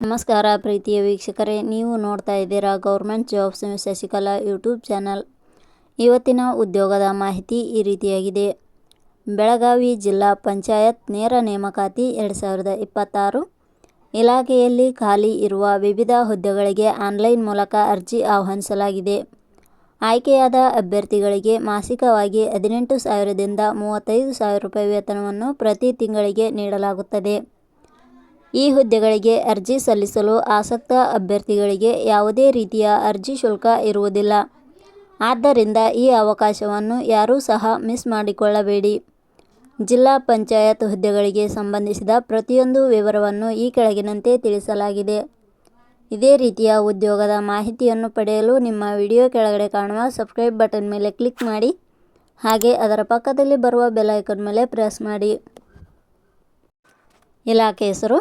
ನಮಸ್ಕಾರ ಪ್ರೀತಿಯ ವೀಕ್ಷಕರೇ, ನೀವು ನೋಡ್ತಾ ಇದ್ದೀರಾ government jobs Shashikala YouTube channel. ಇವತ್ತಿನ ಉದ್ಯೋಗದ ಮಾಹಿತಿ ಈ ರೀತಿಯಾಗಿದೆ. ಬೆಳಗಾವಿ ಜಿಲ್ಲಾ ಪಂಚಾಯತ್ ನೇರ ನೇಮಕಾತಿ 2026 ಇಲಾಖೆಯಲ್ಲಿ ಖಾಲಿ ಇರುವ ವಿವಿಧ ಹುದ್ದೆಗಳಿಗೆ ಆನ್ಲೈನ್ ಮೂಲಕ ಅರ್ಜಿ ಆಹ್ವಾನಿಸಲಾಗಿದೆ. ಆಯ್ಕೆಯಾದ ಅಭ್ಯರ್ಥಿಗಳಿಗೆ ಮಾಸಿಕವಾಗಿ 18,000ದಿಂದ 35,000 ರೂಪಾಯಿ ವೇತನವನ್ನು ಪ್ರತಿ ತಿಂಗಳಿಗೆ ನೀಡಲಾಗುತ್ತದೆ. ಈ ಹುದ್ದೆಗಳಿಗೆ ಅರ್ಜಿ ಸಲ್ಲಿಸಲು ಆಸಕ್ತ ಅಭ್ಯರ್ಥಿಗಳಿಗೆ ಯಾವುದೇ ರೀತಿಯ ಅರ್ಜಿ ಶುಲ್ಕ ಇರುವುದಿಲ್ಲ. ಆದ್ದರಿಂದ ಈ ಅವಕಾಶವನ್ನು ಯಾರೂ ಸಹ ಮಿಸ್ ಮಾಡಿಕೊಳ್ಳಬೇಡಿ. ಜಿಲ್ಲಾ ಪಂಚಾಯತ್ ಹುದ್ದೆಗಳಿಗೆ ಸಂಬಂಧಿಸಿದ ಪ್ರತಿಯೊಂದು ವಿವರವನ್ನು ಈ ಕೆಳಗಿನಂತೆ ತಿಳಿಸಲಾಗಿದೆ. ಇದೇ ರೀತಿಯ ಉದ್ಯೋಗದ ಮಾಹಿತಿಯನ್ನು ಪಡೆಯಲು ನಿಮ್ಮ ವಿಡಿಯೋ ಕೆಳಗಡೆ ಕಾಣುವ ಸಬ್ಸ್ಕ್ರೈಬ್ ಬಟನ್ ಮೇಲೆ ಕ್ಲಿಕ್ ಮಾಡಿ, ಹಾಗೆ ಅದರ ಪಕ್ಕದಲ್ಲಿ ಬರುವ ಬೆಲ್ ಐಕಾನ್ ಮೇಲೆ ಪ್ರೆಸ್ ಮಾಡಿ. ಇಲಾಖೆ ಹೆಸರು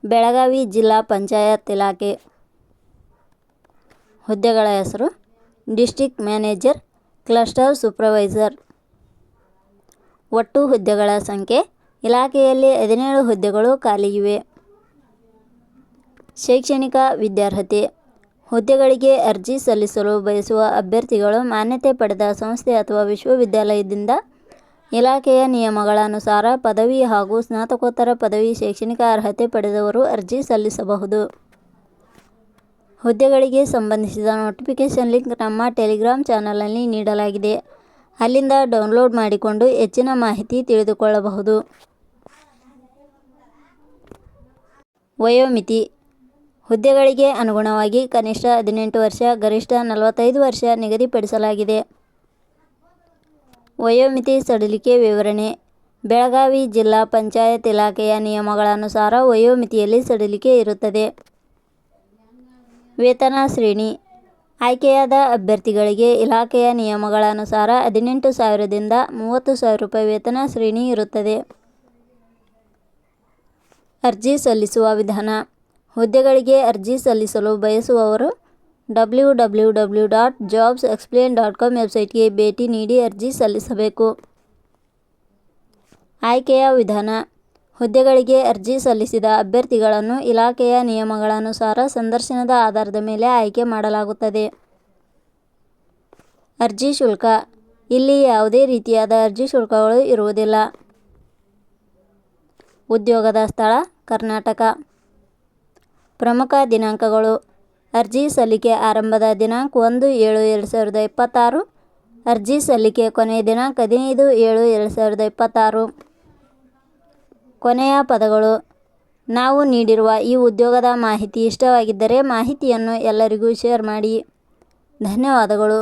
ಬೆಳಗಾವಿ ಜಿಲ್ಲಾ ಪಂಚಾಯತ್ ಇಲಾಖೆ. ಹುದ್ದೆಗಳ ಹೆಸರು ಡಿಸ್ಟ್ರಿಕ್ಟ್ ಮ್ಯಾನೇಜರ್, ಕ್ಲಸ್ಟರ್ ಸೂಪರ್ವೈಸರ್. ಒಟ್ಟು ಹುದ್ದೆಗಳ ಸಂಖ್ಯೆ ಇಲಾಖೆಯಲ್ಲಿ 17 ಹುದ್ದೆಗಳು ಖಾಲಿ ಇವೆ. ಶೈಕ್ಷಣಿಕ ವಿದ್ಯಾರ್ಹತೆ. ಹುದ್ದೆಗಳಿಗೆ ಅರ್ಜಿ ಸಲ್ಲಿಸಲು ಬಯಸುವ ಅಭ್ಯರ್ಥಿಗಳು ಮಾನ್ಯತೆ ಪಡೆದ ಸಂಸ್ಥೆ ಅಥವಾ ವಿಶ್ವವಿದ್ಯಾಲಯದಿಂದ ಇಲಾಖೆಯ ನಿಯಮಗಳ ಅನುಸಾರ ಪದವಿ ಹಾಗೂ ಸ್ನಾತಕೋತ್ತರ ಪದವಿ ಶೈಕ್ಷಣಿಕ ಅರ್ಹತೆ ಪಡೆದವರು ಅರ್ಜಿ ಸಲ್ಲಿಸಬಹುದು. ಹುದ್ದೆಗಳಿಗೆ ಸಂಬಂಧಿಸಿದ ನೋಟಿಫಿಕೇಷನ್ ಲಿಂಕ್ ನಮ್ಮ ಟೆಲಿಗ್ರಾಮ್ ಚಾನಲ್ನಲ್ಲಿ ನೀಡಲಾಗಿದೆ. ಅಲ್ಲಿಂದ ಡೌನ್ಲೋಡ್ ಮಾಡಿಕೊಂಡು ಹೆಚ್ಚಿನ ಮಾಹಿತಿ ತಿಳಿದುಕೊಳ್ಳಬಹುದು. ವಯೋಮಿತಿ. ಹುದ್ದೆಗಳಿಗೆ ಅನುಗುಣವಾಗಿ ಕನಿಷ್ಠ 18 ವರ್ಷ, ಗರಿಷ್ಠ 45 ವರ್ಷ ನಿಗದಿಪಡಿಸಲಾಗಿದೆ. ವಯೋಮಿತಿ ಸಡಿಲಿಕೆ ವಿವರಣೆ. ಬೆಳಗಾವಿ ಜಿಲ್ಲಾ ಪಂಚಾಯತ್ ಇಲಾಖೆಯ ನಿಯಮಗಳ ಅನುಸಾರ ವಯೋಮಿತಿಯಲ್ಲಿ ಸಡಿಲಿಕೆ ಇರುತ್ತದೆ. ವೇತನ ಶ್ರೇಣಿ. ಆಯ್ಕೆಯಾದ ಅಭ್ಯರ್ಥಿಗಳಿಗೆ ಇಲಾಖೆಯ ನಿಯಮಗಳ ಅನುಸಾರ 18,000ದಿಂದ 30,000 ರೂಪಾಯಿ ವೇತನ ಶ್ರೇಣಿ ಇರುತ್ತದೆ. ಅರ್ಜಿ ಸಲ್ಲಿಸುವ ವಿಧಾನ. ಹುದ್ದೆಗಳಿಗೆ ಅರ್ಜಿ ಸಲ್ಲಿಸಲು ಬಯಸುವವರು www.jobsexplain.com ವೆಬ್ಸೈಟ್ಗೆ ಭೇಟಿ ನೀಡಿ ಅರ್ಜಿ ಸಲ್ಲಿಸಬೇಕು. ಆಯ್ಕೆಯ ವಿಧಾನ. ಹುದ್ದೆಗಳಿಗೆ ಅರ್ಜಿ ಸಲ್ಲಿಸಿದ ಅಭ್ಯರ್ಥಿಗಳನ್ನು ಇಲಾಖೆಯ ನಿಯಮಗಳ ಅನುಸಾರ ಸಂದರ್ಶನದ ಆಧಾರದ ಮೇಲೆ ಆಯ್ಕೆ ಮಾಡಲಾಗುತ್ತದೆ. ಅರ್ಜಿ ಶುಲ್ಕ. ಇಲ್ಲಿ ಯಾವುದೇ ರೀತಿಯಾದ ಅರ್ಜಿ ಶುಲ್ಕಗಳು ಇರುವುದಿಲ್ಲ. ಉದ್ಯೋಗದ ಸ್ಥಳ ಕರ್ನಾಟಕ. ಪ್ರಮುಖ ದಿನಾಂಕಗಳು. ಅರ್ಜಿ ಸಲ್ಲಿಕೆ ಆರಂಭದ ದಿನಾಂಕ 1/7/2026. ಅರ್ಜಿ ಸಲ್ಲಿಕೆ ಕೊನೆಯ ದಿನಾಂಕ 15/7/2026. ಕೊನೆಯ ಪದಗಳು. ನಾವು ನೀಡಿರುವ ಈ ಉದ್ಯೋಗದ ಮಾಹಿತಿ ಇಷ್ಟವಾಗಿದ್ದರೆ ಮಾಹಿತಿಯನ್ನು ಎಲ್ಲರಿಗೂ ಶೇರ್ ಮಾಡಿ. ಧನ್ಯವಾದಗಳು.